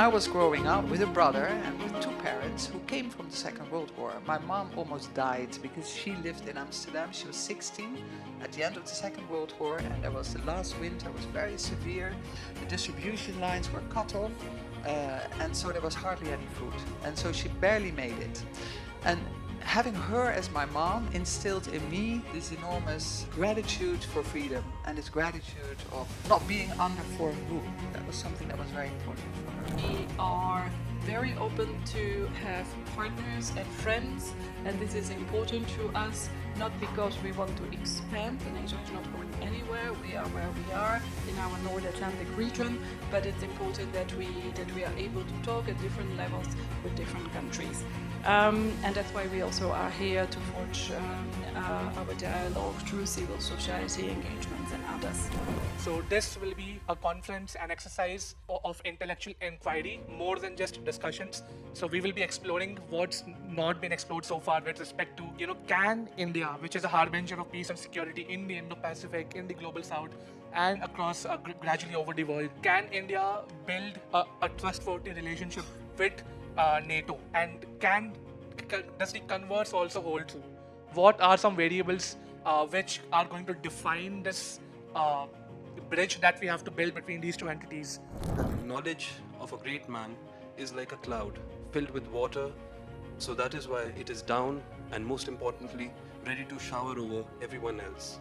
I was growing up with a brother and with two parents who came from the Second World War. My mom almost died because she lived in Amsterdam. She was 16 at the end of the Second World War, and there was the last winter was very severe. The distribution lines were cut off, and so there was hardly any food. And so she barely made it. And having her as my mom instilled in me this enormous gratitude for freedom and this gratitude of not being under foreign rule. That was something that was very important for her. We are very open to have partners and friends, and this is important to us, not because we want to expand. The NATO is not going anywhere. We are where we are in our North Atlantic region, but it's important that we are able to talk at different levels with different countries. And that's why we also are here to forge our dialogue through civil society engagements and others. So this will be a conference, an exercise of intellectual inquiry, more than just discussions. So we will be exploring what's not been explored so far with respect to, can India, which is a harbinger of peace and security in the Indo-Pacific, in the global south, and across gradually over the world, can India build a trustworthy relationship with NATO, and does the converse also hold true? What are some variables which are going to define this bridge that we have to build between these two entities? Knowledge of a great man is like a cloud filled with water, so that is why it is down and, most importantly, ready to shower over everyone else.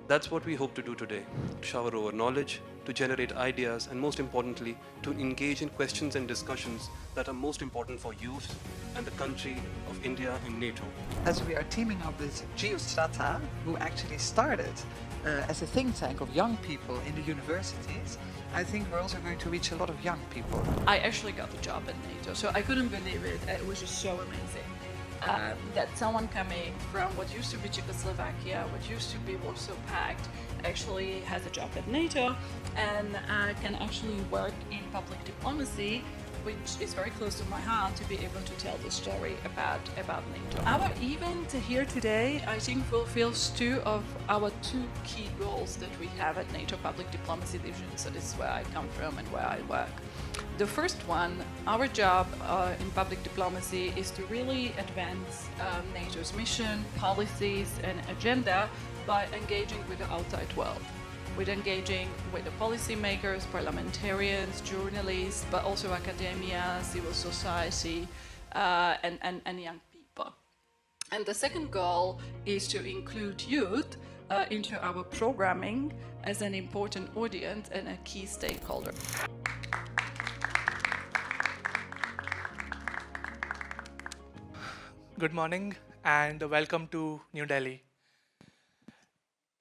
That's what we hope to do today: shower over knowledge, to generate ideas, and most importantly, to engage in questions and discussions that are most important for youth and the country of India and NATO. As we are teaming up with Geostrata, who actually started as a think tank of young people in the universities, I think we're also going to reach a lot of young people. I actually got the job at NATO, so I couldn't believe it. It was just so amazing. That someone coming from what used to be Czechoslovakia, what used to be Warsaw Pact, actually has a job at NATO and can actually work in public diplomacy, which is very close to my heart, to be able to tell the story about NATO. Our event here today, I think, fulfills two of our two key goals that we have at NATO Public Diplomacy Division. So this is where I come from and where I work. The first one, our job in public diplomacy is to really advance NATO's mission, policies, and agenda by engaging with the outside world, with engaging with the policymakers, parliamentarians, journalists, but also academia, civil society, and young people. And the second goal is to include youth into our programming as an important audience and a key stakeholder. Good morning and welcome to New Delhi.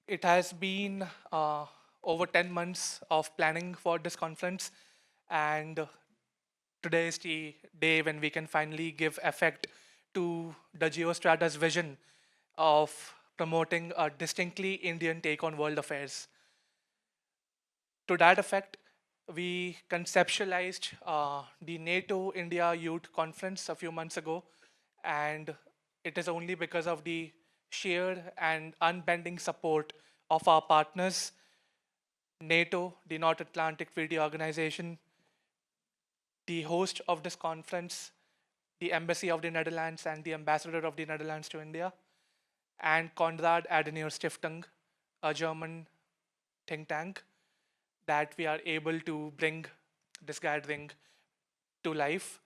It has been over 10 months of planning for this conference, and today is the day when we can finally give effect to the Geostrata's vision of promoting a distinctly Indian take on world affairs. To that effect, we conceptualized the NATO-India Youth Conference a few months ago, and it is only because of the sheer and unbending support of our partners, NATO, the North Atlantic Treaty Organization, the host of this conference, the Embassy of the Netherlands and the Ambassador of the Netherlands to India, and Konrad Adenauer Stiftung, a German think tank, that we are able to bring this gathering to life.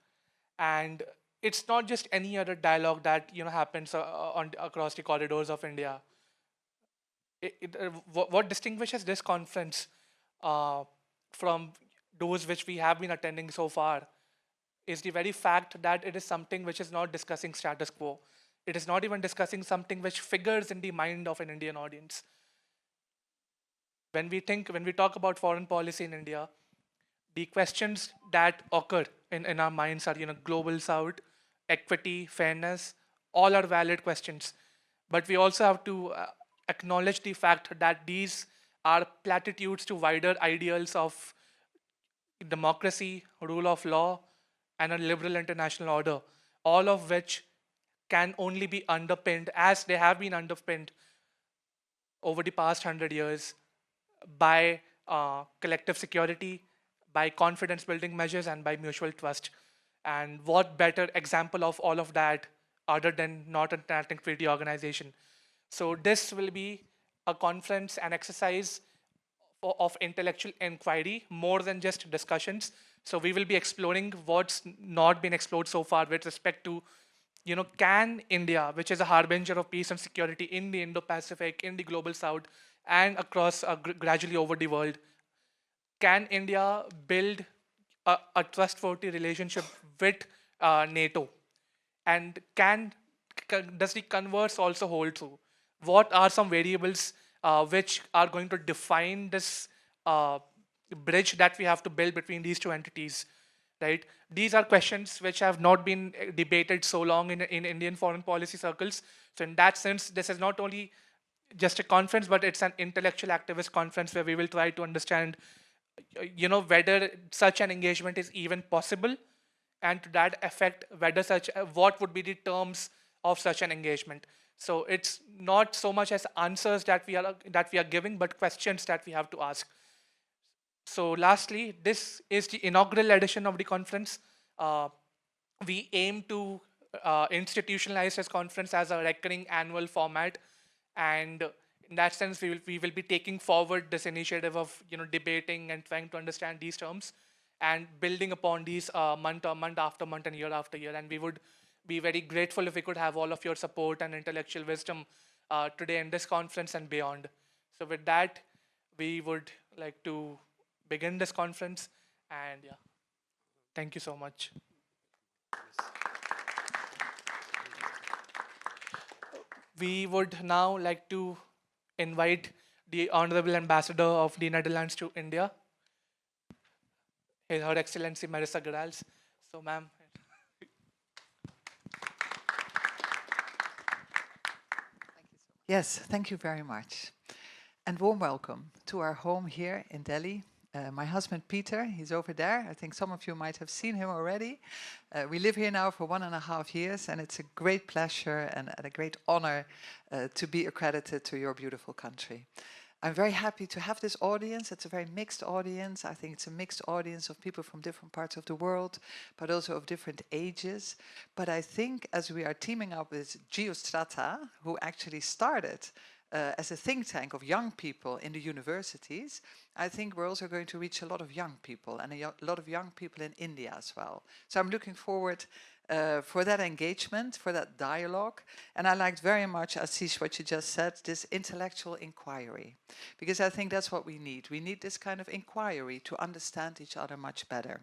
And it's not just any other dialogue that happens across the corridors of India. What distinguishes this conference from those which we have been attending so far is the very fact that it is something which is not discussing status quo. It is not even discussing something which figures in the mind of an Indian audience. When we talk about foreign policy in India, the questions that occur in our minds are, global south, equity, fairness, all are valid questions. But we also have to acknowledge the fact that these are platitudes to wider ideals of democracy, rule of law, and a liberal international order, all of which can only be underpinned, as they have been underpinned over the past 100 years, by collective security, by confidence building measures and by mutual trust. And what better example of all of that other than North Atlantic Treaty Organization? So this will be a conference, an exercise of intellectual inquiry more than just discussions. So we will be exploring what's not been explored so far with respect to, can India, which is a harbinger of peace and security in the Indo-Pacific, in the global South, and across gradually over the world, can India build a trustworthy relationship with NATO? And does the converse also hold true? What are some variables which are going to define this uh, bridge that we have to build between these two entities, right? These are questions which have not been debated so long in Indian foreign policy circles. So in that sense, this is not only just a conference, but it's an intellectual activist conference where we will try to understand, whether such an engagement is even possible, and to that effect, whether what would be the terms of such an engagement. So it's not so much as answers that we are giving, but questions that we have to ask. So lastly, this is the inaugural edition of the conference. Uh, we aim to institutionalize this conference as a recurring annual format, and in that sense, we will be taking forward this initiative of debating and trying to understand these terms and building upon these month after month and year after year. And we would be very grateful if we could have all of your support and intellectual wisdom today in this conference and beyond. So with that, we would like to begin this conference, and yeah, thank you so much. We would now like to invite the Honorable Ambassador of the Netherlands to India, Her Excellency Marisa Gerards. So, ma'am. Yes, thank you very much. And warm welcome to our home here in Delhi. My husband Peter, he's over there. I think some of you might have seen him already. We live here now for 1.5 years, and it's a great pleasure and a great honor to be accredited to your beautiful country. I'm very happy to have this audience. It's a very mixed audience. I think it's a mixed audience of people from different parts of the world, but also of different ages. But I think as we are teaming up with Geostrata, who actually started as a think tank of young people in the universities, I think we're also going to reach a lot of young people and a lot of young people in India as well. So I'm looking forward for that engagement, for that dialogue. And I liked very much, Asish, what you just said, this intellectual inquiry, because I think that's what we need. We need this kind of inquiry to understand each other much better.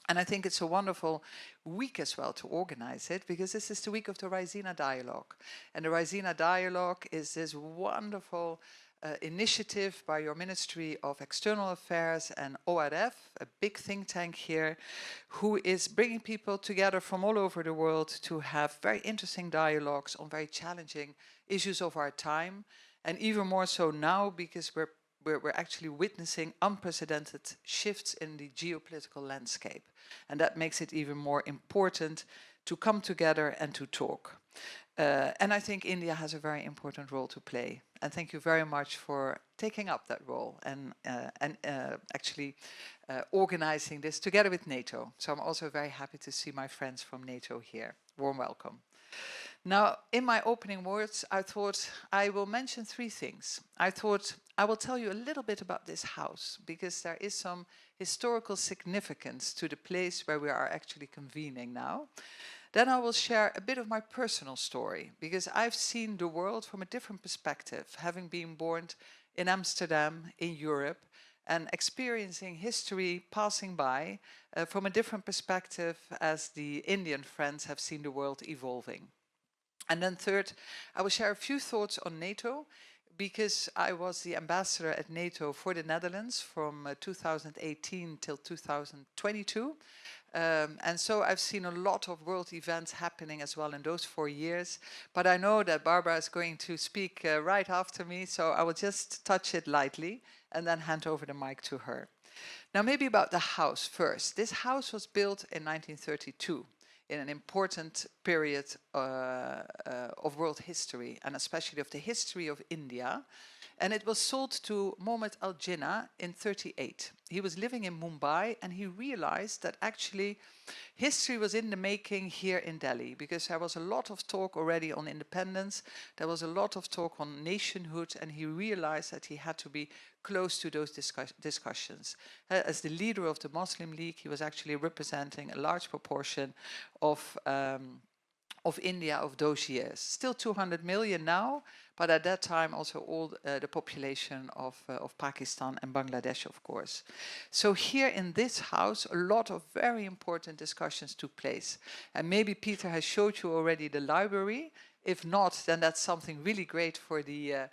And I think it's a wonderful week as well to organize it, because this is the week of the Raisina Dialogue. And the Raisina Dialogue is this wonderful initiative by your Ministry of External Affairs and ORF, a big think tank here, who is bringing people together from all over the world to have very interesting dialogues on very challenging issues of our time. And even more so now, because we're actually witnessing unprecedented shifts in the geopolitical landscape. And that makes it even more important to come together and to talk. And I think India has a very important role to play. And thank you very much for taking up that role and actually organizing this together with NATO. So I'm also very happy to see my friends from NATO here. Warm welcome. Now, in my opening words, I thought I will mention 3 things. I thought I will tell you a little bit about this house, because there is some historical significance to the place where we are actually convening now. Then I will share a bit of my personal story, because I've seen the world from a different perspective, having been born in Amsterdam, in Europe, and experiencing history passing by from a different perspective as the Indian friends have seen the world evolving. And then third, I will share a few thoughts on NATO, because I was the ambassador at NATO for the Netherlands from 2018 till 2022. And so I've seen a lot of world events happening as well in those 4 years. But I know that Barbara is going to speak right after me, so I will just touch it lightly and then hand over the mic to her. Now, maybe about the house first. This house was built in 1932. In an important period of world history, and especially of the history of India. And it was sold to Mohammed Al Jinnah in 1938. He was living in Mumbai, and he realized that actually history was in the making here in Delhi, because there was a lot of talk already on independence, there was a lot of talk on nationhood, and he realized that he had to be close to those discussions. As the leader of the Muslim League, he was actually representing a large proportion of India of those years. Still 200 million now, but at that time also all the population of Pakistan and Bangladesh, of course. So here in this house, a lot of very important discussions took place. And maybe Peter has showed you already the library. If not, then that's something really great for the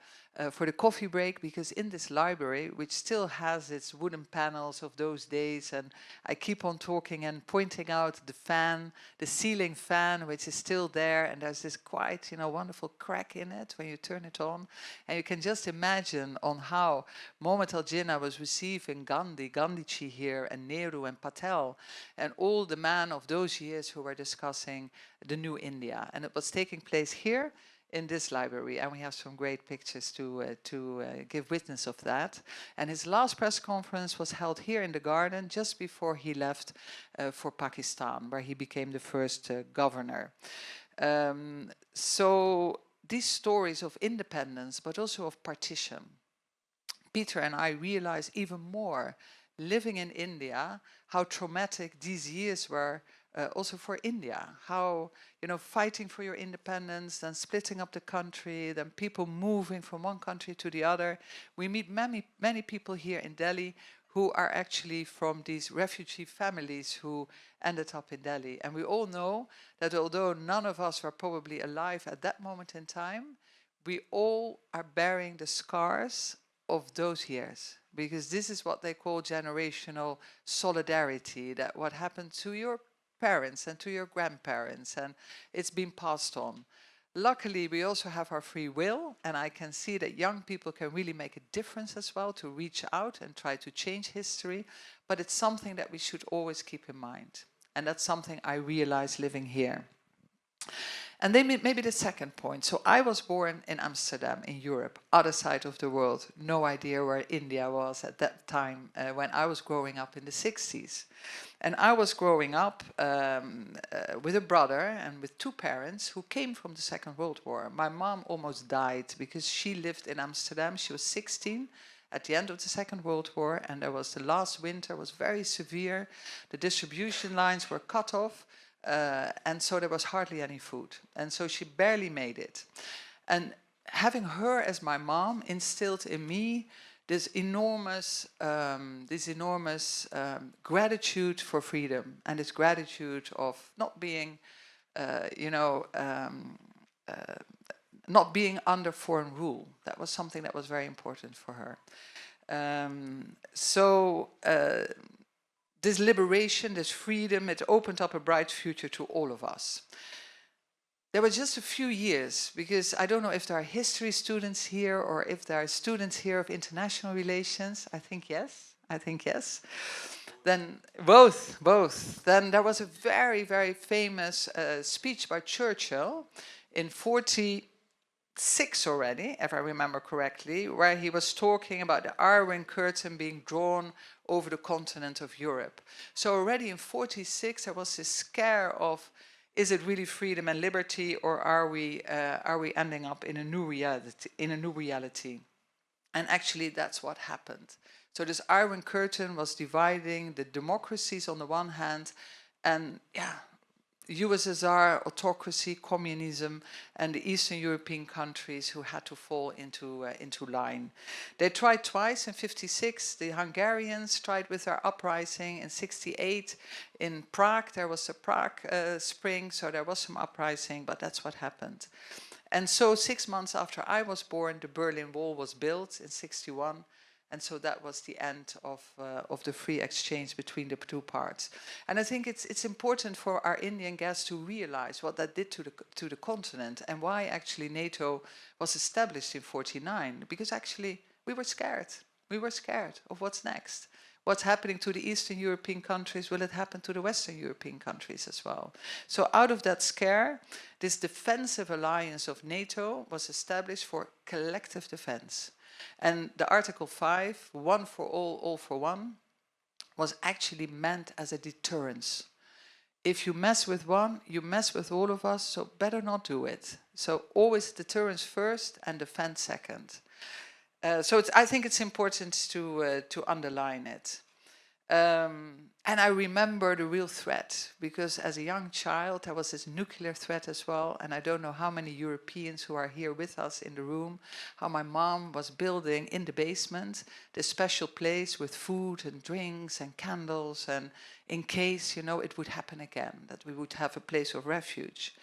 coffee break, because in this library, which still has its wooden panels of those days, and I keep on talking and pointing out the fan, the ceiling fan, which is still there, and there's this quite, wonderful crack in it when you turn it on, and you can just imagine on how Mohammed Al Jinnah was receiving Gandhiji here, and Nehru and Patel, and all the men of those years who were discussing the new India, and it was taking place here in this library, and we have some great pictures to give witness of that. And his last press conference was held here in the garden just before he left for Pakistan, where he became the first governor. So these stories of independence, but also of partition, Peter and I realized even more living in India how traumatic these years were. Also for India, how, fighting for your independence, then splitting up the country, then people moving from one country to the other. We meet many people here in Delhi who are actually from these refugee families who ended up in Delhi. And we all know that although none of us were probably alive at that moment in time, we all are bearing the scars of those years. Because this is what they call generational solidarity, that what happened to your parents and to your grandparents, and it's been passed on. Luckily, we also have our free will, and I can see that young people can really make a difference as well, to reach out and try to change history, but it's something that we should always keep in mind. And that's something I realized living here. And then maybe the second point. So I was born in Amsterdam, in Europe, other side of the world. No idea where India was at that time when I was growing up in the 60s. And I was growing up with a brother and with two parents who came from the Second World War. My mom almost died because she lived in Amsterdam. She was 16 at the end of the Second World War, and there was the last winter was very severe. The distribution lines were cut off. And so there was hardly any food. And so she barely made it. And having her as my mom instilled in me this enormous gratitude for freedom, and this gratitude of not being, not being under foreign rule. That was something that was very important for her. This liberation, this freedom, it opened up a bright future to all of us. There were just a few years, because I don't know if there are history students here or if there are students here of international relations. I think yes. Then both. Then there was a very, very famous speech by Churchill in 1946 already, if I remember correctly, where he was talking about the Iron Curtain being drawn over the continent of Europe. So already in 1946 there was this scare of, is it really freedom and liberty, or are we ending up in a new reality? And actually that's what happened. So this Iron Curtain was dividing the democracies on the one hand, and USSR, autocracy, communism, and the Eastern European countries who had to fall into line. They tried twice in 1956. The Hungarians tried with their uprising in 1968. In Prague, there was the Prague Spring, so there was some uprising, but that's what happened. And so 6 months after I was born, the Berlin Wall was built in 1961. And so that was the end of the free exchange between the two parts. And I think it's important for our Indian guests to realize what that did to the continent, and why actually NATO was established in 1949. Because actually we were scared. We were scared of what's next. What's happening to the Eastern European countries, will it happen to the Western European countries as well? So out of that scare, this defensive alliance of NATO was established for collective defense. And the Article 5, one for all for one, was actually meant as a deterrence. If you mess with one, you mess with all of us, so better not do it. So always deterrence first and defense second. So I think it's important to underline it. And I remember the real threat, because as a young child, there was this nuclear threat as well. And I don't know how many Europeans who are here with us in the room, how my mom was building in the basement this special place with food and drinks and candles, and in case, you know, it would happen again, that we would have a place of refuge.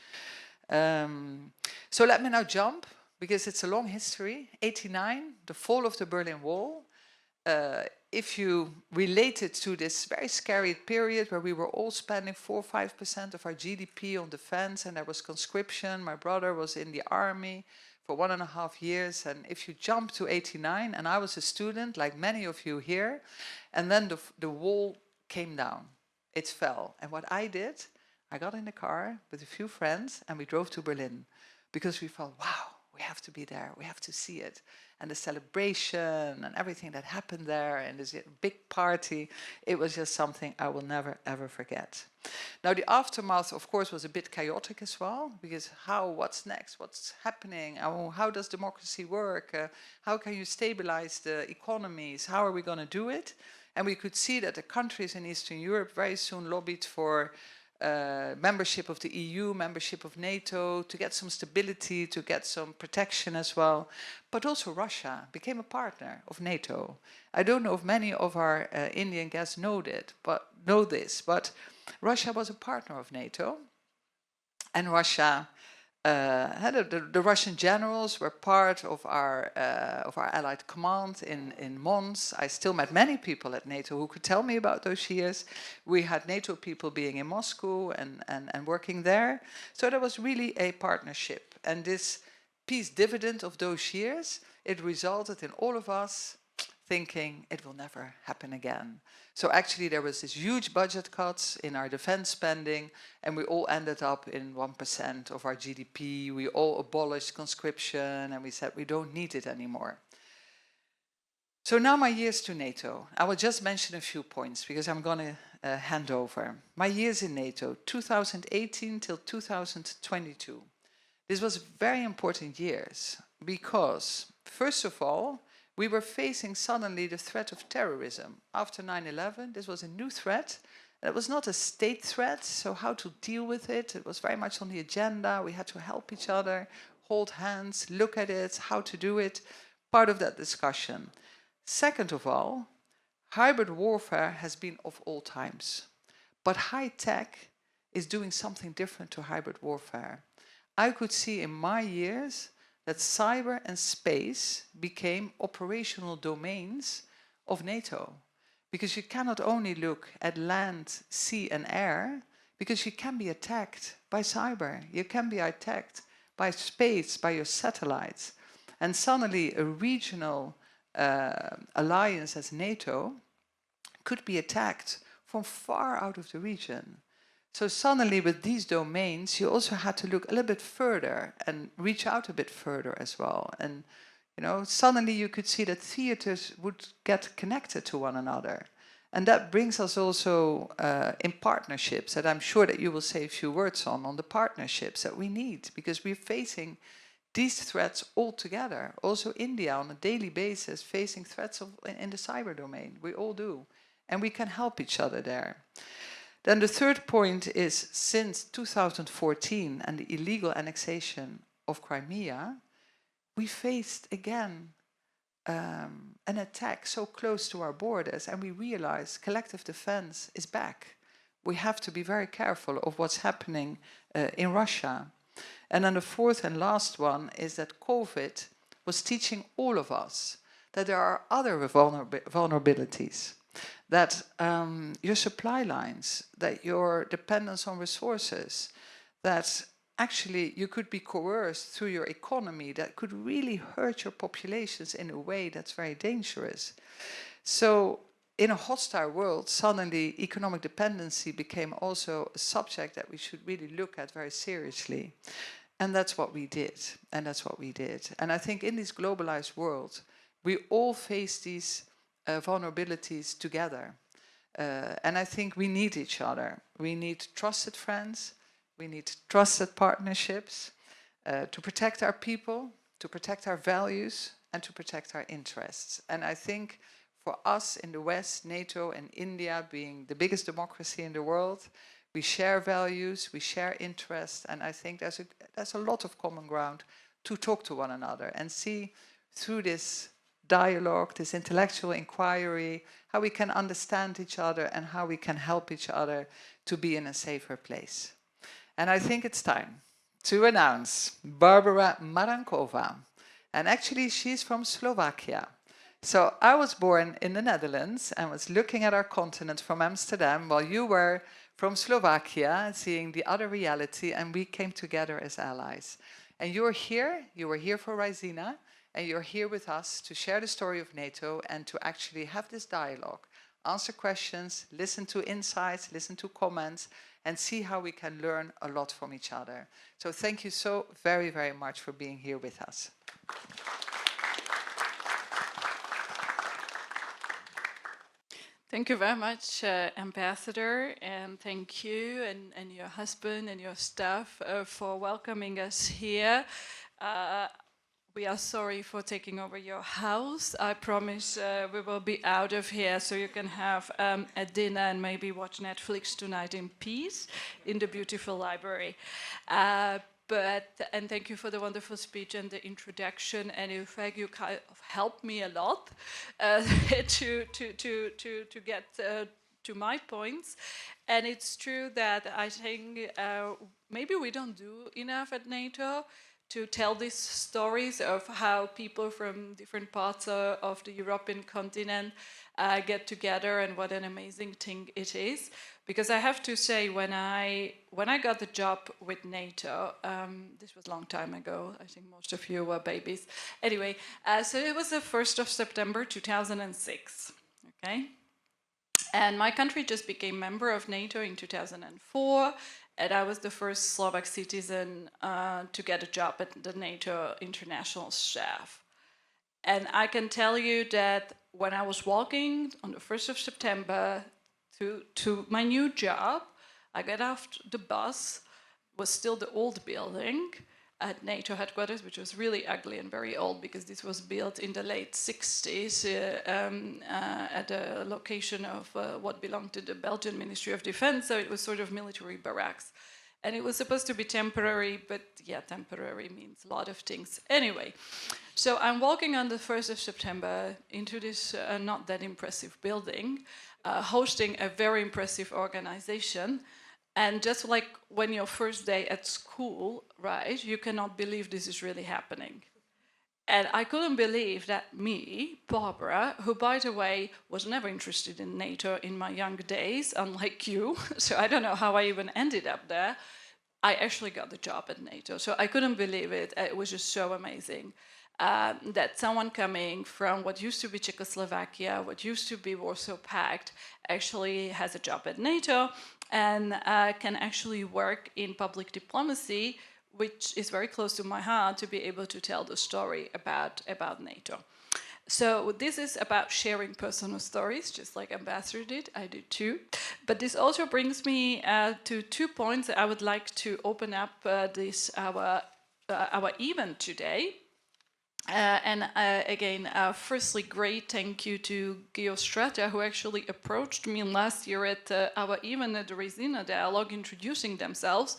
So let me now jump, because it's a long history. 89, the fall of the Berlin Wall. If you relate it to this very scary period where we were all spending 4 or 5% of our GDP on defense, and there was conscription. My brother was in the army for 1.5 years. And if you jump to 89, and I was a student, like many of you here, and then the wall came down. It fell. And what I did, I got in the car with a few friends, and we drove to Berlin, because we felt, wow, we have to be there, we have to see it. And the celebration and everything that happened there, and this big party, it was just something I will never, ever forget. Now, the aftermath, of course, was a bit chaotic as well, because what's next? What's happening? How does democracy work? How can you stabilize the economies? How are we going to do it? And we could see that the countries in Eastern Europe very soon lobbied for membership of the EU, membership of NATO, to get some stability, to get some protection as well. But also Russia became a partner of NATO. I don't know if many of our Indian guests know this, but Russia was a partner of NATO. And Russia, the Russian generals were part of our Allied command in Mons. I still met many people at NATO who could tell me about those years. We had NATO people being in Moscow and working there. So there was really a partnership. And this peace dividend of those years, it resulted in all of us thinking it will never happen again. So actually there was this huge budget cuts in our defense spending, and we all ended up in 1% of our GDP. We all abolished conscription, and we said we don't need it anymore. So now my years to NATO. I will just mention a few points, because I'm going to hand over. My years in NATO, 2018 till 2022. This was very important years, because first of all, we were facing suddenly the threat of terrorism. After 9/11, this was a new threat. It was not a state threat, so how to deal with it, it was very much on the agenda. We had to help each other, hold hands, look at it, how to do it, part of that discussion. Second of all, hybrid warfare has been of all times. But high tech is doing something different to hybrid warfare. I could see in my years that cyber and space became operational domains of NATO. Because you cannot only look at land, sea and air, because you can be attacked by cyber. You can be attacked by space, by your satellites. And suddenly a regional alliance as NATO could be attacked from far out of the region. So suddenly with these domains, you also had to look a little bit further and reach out a bit further as well. And suddenly you could see that theaters would get connected to one another. And that brings us also in partnerships that I'm sure that you will say a few words on the partnerships that we need, because we're facing these threats all together. Also India on a daily basis facing threats in the cyber domain. We all do. And we can help each other there. Then the third point is, since 2014 and the illegal annexation of Crimea, we faced again an attack so close to our borders, and we realized collective defense is back. We have to be very careful of what's happening in Russia. And then the fourth and last one is that COVID was teaching all of us that there are other vulnerabilities. That your supply lines, that your dependence on resources, that actually you could be coerced through your economy that could really hurt your populations in a way that's very dangerous. So in a hostile world, suddenly economic dependency became also a subject that we should really look at very seriously. And that's what we did. And that's what we did. And I think in this globalized world, We all face these vulnerabilities together. And I think we need each other. We need trusted friends. We need trusted partnerships to protect our people, to protect our values, and to protect our interests. And I think for us in the West, NATO and India being the biggest democracy in the world, we share values, we share interests, and I think there's a lot of common ground to talk to one another and see through this dialogue, this intellectual inquiry, how we can understand each other and how we can help each other to be in a safer place. And I think it's time to announce Barbora Maronkova. And actually, she's from Slovakia. So I was born in the Netherlands and was looking at our continent from Amsterdam while you were from Slovakia, seeing the other reality, and we came together as allies. And you were here for Raisina, and you're here with us to share the story of NATO and to actually have this dialogue, answer questions, listen to insights, listen to comments, and see how we can learn a lot from each other. So thank you so very, very much for being here with us. Thank you very much, Ambassador, and thank you and your husband and your staff for welcoming us here. We are sorry for taking over your house. I promise we will be out of here so you can have a dinner and maybe watch Netflix tonight in peace in the beautiful library. And thank you for the wonderful speech and the introduction. And in fact, you kind of helped me a lot to get to my points. And it's true that I think maybe we don't do enough at NATO to tell these stories of how people from different parts of the European continent get together and what an amazing thing it is. Because I have to say, when I got the job with NATO, this was a long time ago, I think most of you were babies. Anyway, so it was the 1st of September 2006, okay? And my country just became member of NATO in 2004, and I was the first Slovak citizen to get a job at the NATO international staff. And I can tell you that when I was walking on the 1st of September to my new job, I got off the bus, was still the old building at NATO headquarters, which was really ugly and very old because this was built in the late 60s at a location of what belonged to the Belgian Ministry of Defense, so it was sort of military barracks. And it was supposed to be temporary, but yeah, temporary means a lot of things. Anyway, so I'm walking on the 1st of September into this not that impressive building, hosting a very impressive organization. And just like when your first day at school, right, you cannot believe this is really happening. And I couldn't believe that me, Barbara, who, by the way, was never interested in NATO in my young days, unlike you, so I don't know how I even ended up there, I actually got the job at NATO. So I couldn't believe it. It was just so amazing that someone coming from what used to be Czechoslovakia, what used to be Warsaw Pact, actually has a job at NATO and can actually work in public diplomacy, which is very close to my heart, to be able to tell the story about NATO. So this is about sharing personal stories, just like Ambassador did, I did too. But this also brings me to 2 points that I would like to open up our event today. Again, firstly, great thank you to Geostrata, who actually approached me last year at our event at the Raisina Dialogue, introducing themselves,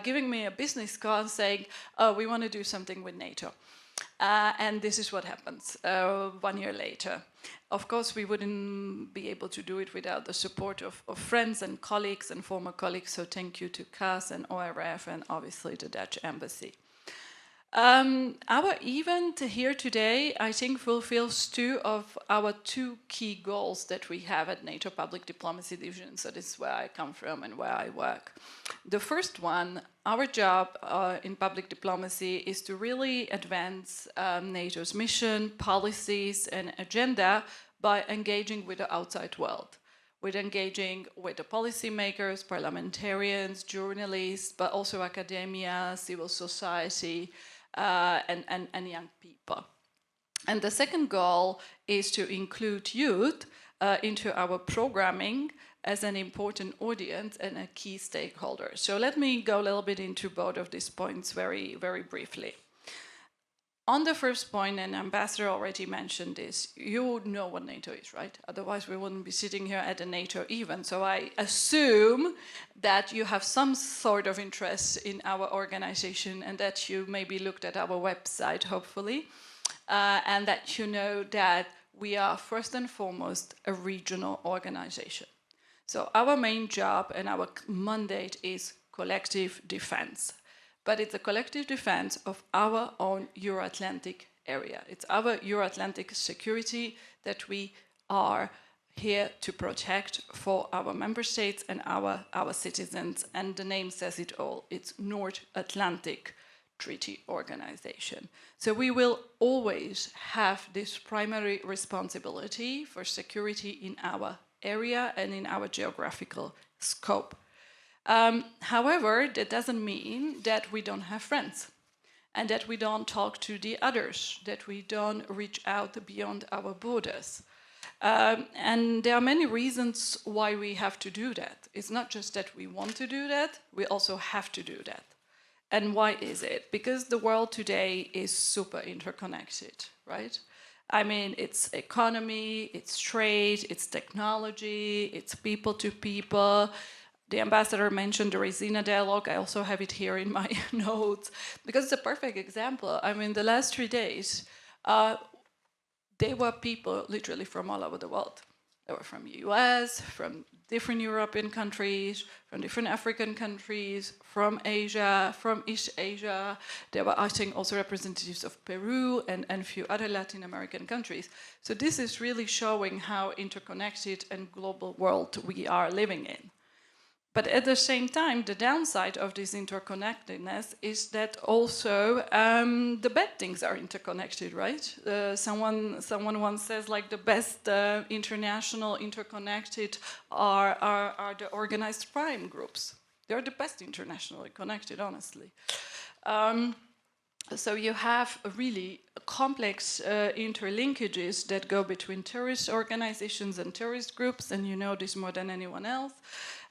giving me a business card saying, oh, we want to do something with NATO. And this is what happens 1 year later. Of course, we wouldn't be able to do it without the support of friends and colleagues and former colleagues, so thank you to CAS and ORF and obviously the Dutch Embassy. Our event here today, I think, fulfills 2 of our 2 key goals that we have at NATO Public Diplomacy Division. So this is where I come from and where I work. The first one, our job in public diplomacy is to really advance NATO's mission, policies, and agenda by engaging with the outside world, with engaging with the policymakers, parliamentarians, journalists, but also academia, civil society, and young people. And the second goal is to include youth into our programming as an important audience and a key stakeholder. So let me go a little bit into both of these points very, very briefly. On the first point, and Ambassador already mentioned this, you know what NATO is, right? Otherwise we wouldn't be sitting here at a NATO event. So I assume that you have some sort of interest in our organization and that you maybe looked at our website, hopefully, and that you know that we are first and foremost a regional organization. So our main job and our mandate is collective defense. But it's a collective defense of our own Euro-Atlantic area. It's our Euro-Atlantic security that we are here to protect for our member states and our citizens. And the name says it all. It's North Atlantic Treaty Organization. So we will always have this primary responsibility for security in our area and in our geographical scope. However, that doesn't mean that we don't have friends and that we don't talk to the others, that we don't reach out beyond our borders. And there are many reasons why we have to do that. It's not just that we want to do that, we also have to do that. And why is it? Because the world today is super interconnected, right? I mean, it's economy, it's trade, it's technology, it's people to people. The ambassador mentioned the Resina dialogue. I also have it here in my notes because it's a perfect example. I mean, the last 3 days, there were people literally from all over the world. They were from the US, from different European countries, from different African countries, from Asia, from East Asia. There were, I think, also representatives of Peru and a few other Latin American countries. So this is really showing how interconnected and global world we are living in. But at the same time, the downside of this interconnectedness is that also the bad things are interconnected, right? Someone once says, like, the best international interconnected are the organized crime groups. They're the best internationally connected, honestly. So you have really complex interlinkages that go between terrorist organizations and terrorist groups, and you know this more than anyone else.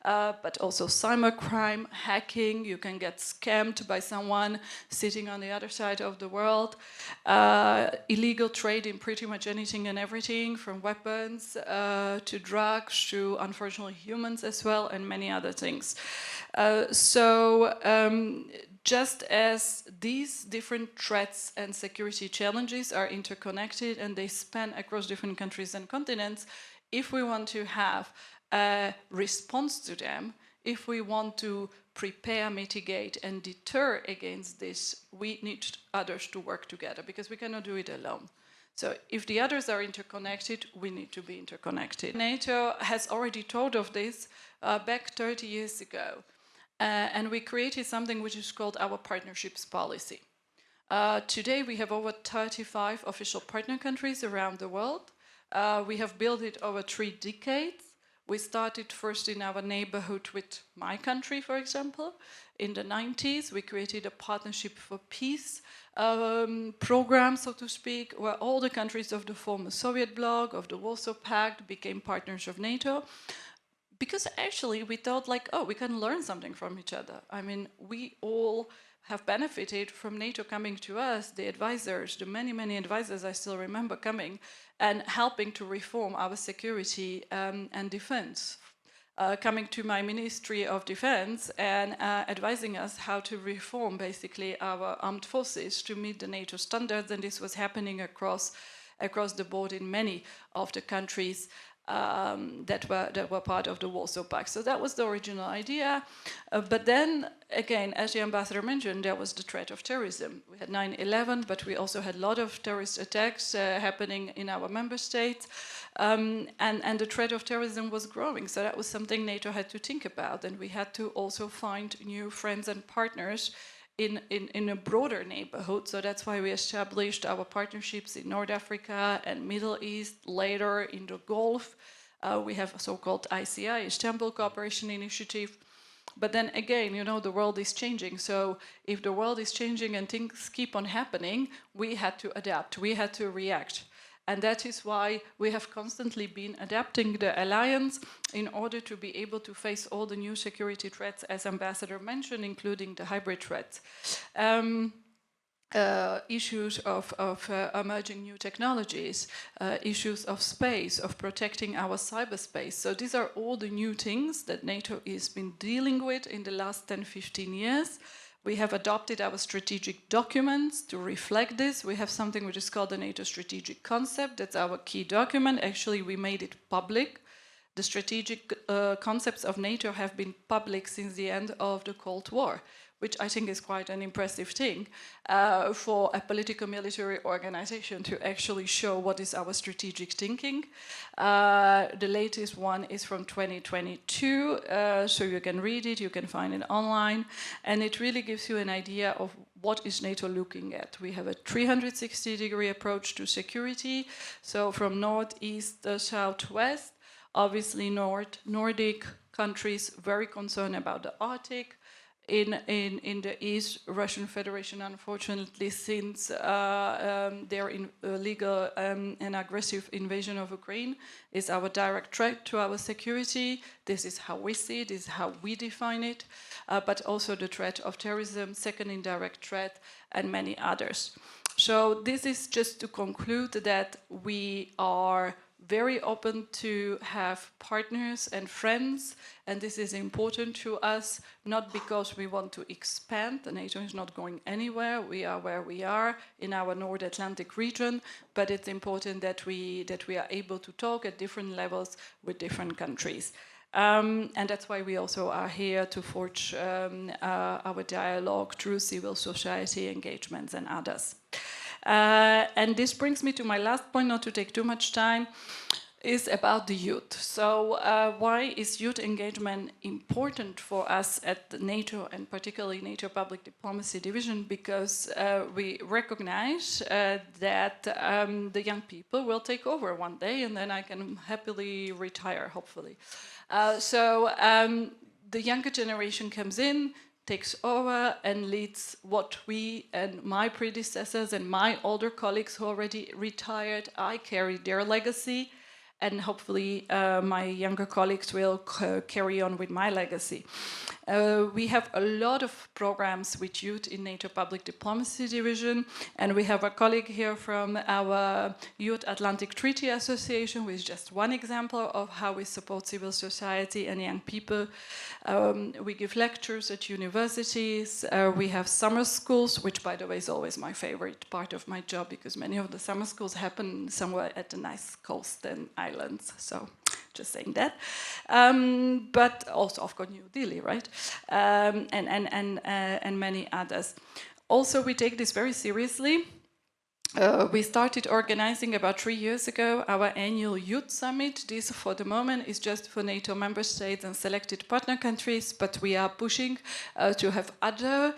But also cybercrime, hacking, you can get scammed by someone sitting on the other side of the world. Illegal trade in pretty much anything and everything, from weapons to drugs to, unfortunately, humans as well, and many other things. Just as these different threats and security challenges are interconnected and they span across different countries and continents, if we want to have a response to them, if we want to prepare, mitigate, and deter against this, we need others to work together because we cannot do it alone. So if the others are interconnected, we need to be interconnected. NATO has already thought of this back 30 years ago. And we created something which is called our partnerships policy. Today we have over 35 official partner countries around the world. We have built it over 3 decades. We started first in our neighborhood with my country, for example. In the 90s, we created a Partnership for Peace program, so to speak, where all the countries of the former Soviet bloc, of the Warsaw Pact, became partners of NATO. Because actually we thought, like, oh, we can learn something from each other. I mean, we all have benefited from NATO coming to us, the advisors, the many, many advisors I still remember coming and helping to reform our security and defense. Coming to my Ministry of Defense and advising us how to reform basically our armed forces to meet the NATO standards, and this was happening across the board in many of the countries that were part of the Warsaw Pact. So that was the original idea. But then, again, as the ambassador mentioned, there was the threat of terrorism. We had 9/11, but we also had a lot of terrorist attacks happening in our member states. And the threat of terrorism was growing. So that was something NATO had to think about. And we had to also find new friends and partners in a broader neighborhood. So that's why we established our partnerships in North Africa and Middle East, later in the Gulf. We have a so-called ICI, Istanbul Cooperation Initiative, But then again, you know, the world is changing. So if the world is changing and things keep on happening, we had to adapt, we had to react. And that is why we have constantly been adapting the alliance in order to be able to face all the new security threats, as Ambassador mentioned, including the hybrid threats. Issues of emerging new technologies, issues of space, of protecting our cyberspace. So these are all the new things that NATO has been dealing with in the last 10-15 years. We have adopted our strategic documents to reflect this. We have something which is called the NATO Strategic Concept. That's our key document. Actually, we made it public. The strategic concepts of NATO have been public since the end of the Cold War, which I think is quite an impressive thing for a political military organization to actually show what is our strategic thinking. The latest one is from 2022, so you can read it, you can find it online, and it really gives you an idea of what is NATO looking at. We have a 360-degree approach to security, so from north, east, south, west. Obviously, Nordic countries very concerned about the Arctic. In the East, Russian Federation, unfortunately, since their illegal and aggressive invasion of Ukraine, is our direct threat to our security. This is how we see it, this is how we define it, but also the threat of terrorism, second indirect threat, and many others. So this is just to conclude that we are very open to have partners and friends, and this is important to us, not because we want to expand. NATO is not going anywhere. We are where we are in our North Atlantic region, but it's important that we are able to talk at different levels with different countries. And that's why we also are here to forge our dialogue through civil society engagements and others. And this brings me to my last point, not to take too much time, is about the youth. So why is youth engagement important for us at NATO, and particularly NATO Public Diplomacy Division? Because we recognize that the young people will take over one day, and then I can happily retire, hopefully. So the younger generation comes in, takes over and leads what we and my predecessors and my older colleagues who already retired, I carry their legacy, and hopefully my younger colleagues will carry on with my legacy. We have a lot of programs with youth in NATO Public Diplomacy Division, and we have a colleague here from our Youth Atlantic Treaty Association, which is just one example of how we support civil society and young people. We give lectures at universities. We have summer schools, which, by the way, is always my favorite part of my job, because many of the summer schools happen somewhere at the nice coast and islands. So just saying that. But also, of course, New Delhi, right? And many others. Also, we take this very seriously. We started organizing about 3 years ago our annual Youth Summit. This, for the moment, is just for NATO member states and selected partner countries, but we are pushing to have others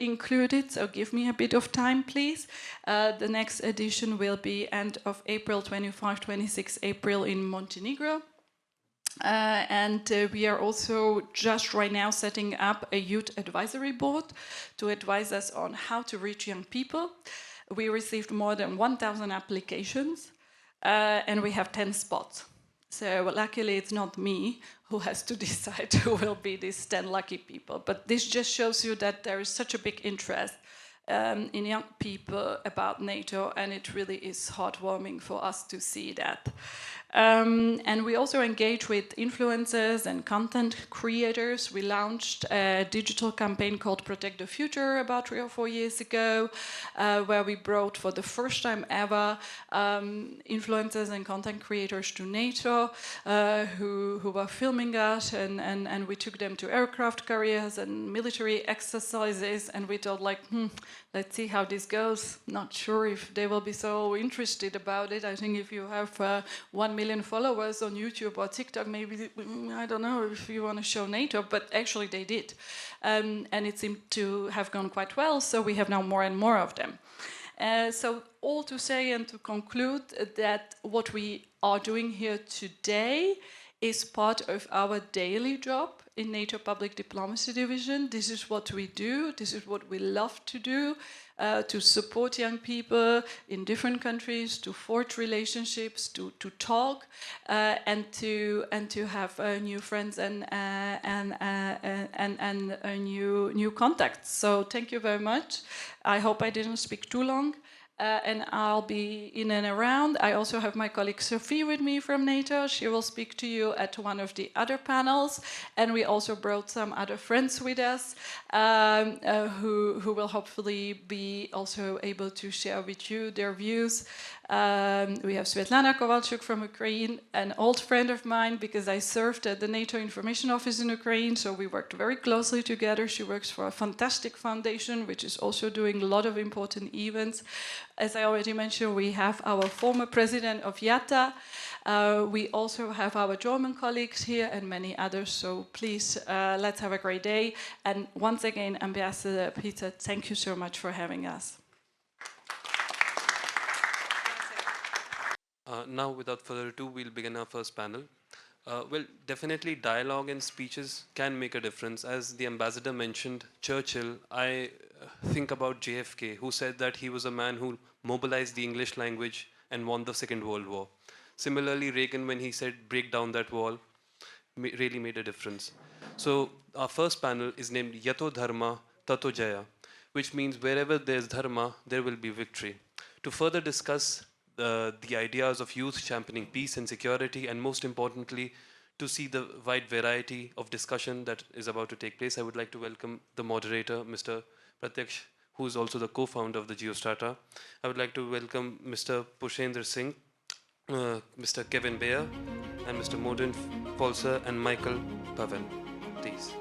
included, so give me a bit of time, please. The next edition will be end of April, 25-26 April in Montenegro. And we are also just right now setting up a youth advisory board to advise us on how to reach young people. We received more than 1,000 applications, and we have 10 spots. So luckily it's not me who has to decide who will be these 10 lucky people. But this just shows you that there is such a big interest in young people about NATO, and it really is heartwarming for us to see that. And we also engage with influencers and content creators. We launched a digital campaign called Protect the Future about 3 or 4 years ago, where we brought for the first time ever influencers and content creators to NATO who were filming us, and we took them to aircraft carriers and military exercises, and we thought like, let's see how this goes. Not sure if they will be so interested about it. I think if you have 1 million followers on YouTube or TikTok, maybe, I don't know if you want to show NATO, but actually they did. And it seemed to have gone quite well, so we have now more and more of them. So all to say and to conclude that what we are doing here today is part of our daily job in NATO Public Diplomacy Division. This is what we do. This is what we love to do, to support young people in different countries, to forge relationships, to talk, and to have new friends and new contacts. So thank you very much. I hope I didn't speak too long. And I'll be in and around. I also have my colleague Sophie with me from NATO. She will speak to you at one of the other panels. And we also brought some other friends with us who will hopefully be also able to share with you their views. We have Svetlana Kovalchuk from Ukraine, an old friend of mine because I served at the NATO Information Office in Ukraine, so we worked very closely together. She works for a fantastic foundation, which is also doing a lot of important events. As I already mentioned, we have our former president of IATA. We also have our German colleagues here and many others, so please, let's have a great day. And once again, Ambassador Peter, thank you so much for having us. Now, without further ado, we'll begin our first panel. Well, definitely dialogue and speeches can make a difference. As the ambassador mentioned Churchill, I think about JFK, who said that he was a man who mobilized the English language and won the Second World War. Similarly, Reagan, when he said break down that wall, really made a difference. So our first panel is named Yato Dharma Tato Jaya, which means wherever there's dharma, there will be victory. To further discuss the ideas of youth championing peace and security, and most importantly, to see the wide variety of discussion that is about to take place, I would like to welcome the moderator, Mr. Pratyaksh, who is also the co-founder of the Geostrata. I would like to welcome Mr. Pushendra Singh, Mr. Kevin Bayer, and Mr. Modin Polser and Michael Pavan. Please.